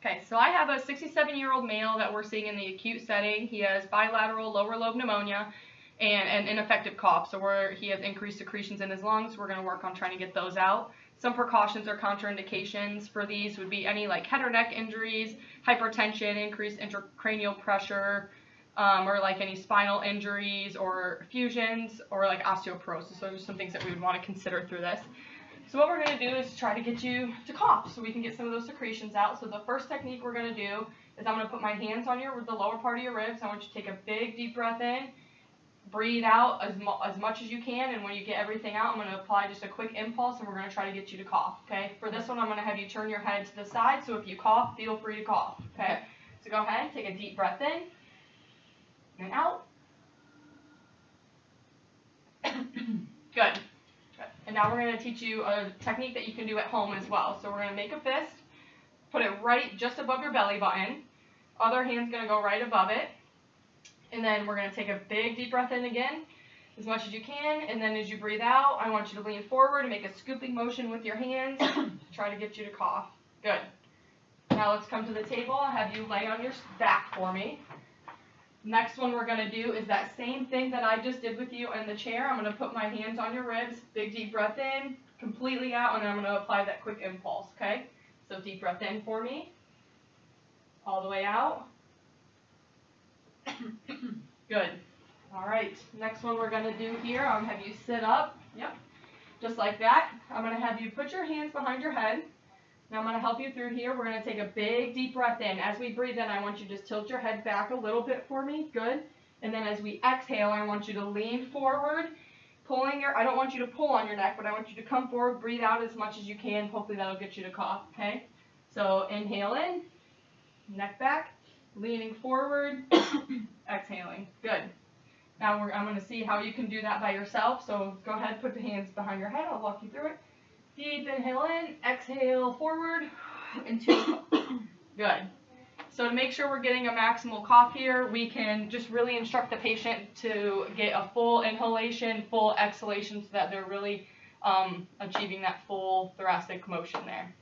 Okay, so I have a 67-year-old male that we're seeing in the acute setting. He has bilateral lower lobe pneumonia and an ineffective cough. So he has increased secretions in his lungs. We're going to work on trying to get those out. Some precautions or contraindications for these would be any like head or neck injuries, hypertension, increased intracranial pressure, or like any spinal injuries or fusions or like osteoporosis. Those are some things that we would want to consider through this. So what we're going to do is try to get you to cough so we can get some of those secretions out. So the first technique we're going to do is I'm going to put my hands on the lower part of your ribs. I want you to take a big deep breath in, breathe out as much as you can, and when you get everything out, I'm going to apply just a quick impulse and we're going to try to get you to cough. Okay? For this one, I'm going to have you turn your head to the side, so if you cough, feel free to cough. Okay? So go ahead, take a deep breath in and out. Good. And now we're going to teach you a technique that you can do at home as well. So we're going to make a fist, put it right just above your belly button. Other hand's going to go right above it. And then we're going to take a big deep breath in again, as much as you can. And then as you breathe out, I want you to lean forward and make a scooping motion with your hands to try to get you to cough. Good. Now let's come to the table. I'll have you lay on your back for me. Next one we're going to do is that same thing that I just did with you in the chair. I'm going to put my hands on your ribs, big deep breath in, completely out, and then I'm going to apply that quick impulse, okay? So deep breath in for me, all the way out. Good. All right, next one we're going to do here, I'm going to have you sit up, yep, just like that. I'm going to have you put your hands behind your head. Now I'm going to help you through here. We're going to take a big deep breath in. As we breathe in, I want you to just tilt your head back a little bit for me. Good. And then as we exhale, I want you to lean forward, I don't want you to pull on your neck, but I want you to come forward, breathe out as much as you can. Hopefully that'll get you to cough, okay? So inhale in, neck back, leaning forward, exhaling. Good. Now I'm going to see how you can do that by yourself. So go ahead, put the hands behind your head. I'll walk you through it. Deep inhale in, exhale forward, and two. Good. So to make sure we're getting a maximal cough here, we can just really instruct the patient to get a full inhalation, full exhalation, so that they're really achieving that full thoracic motion there.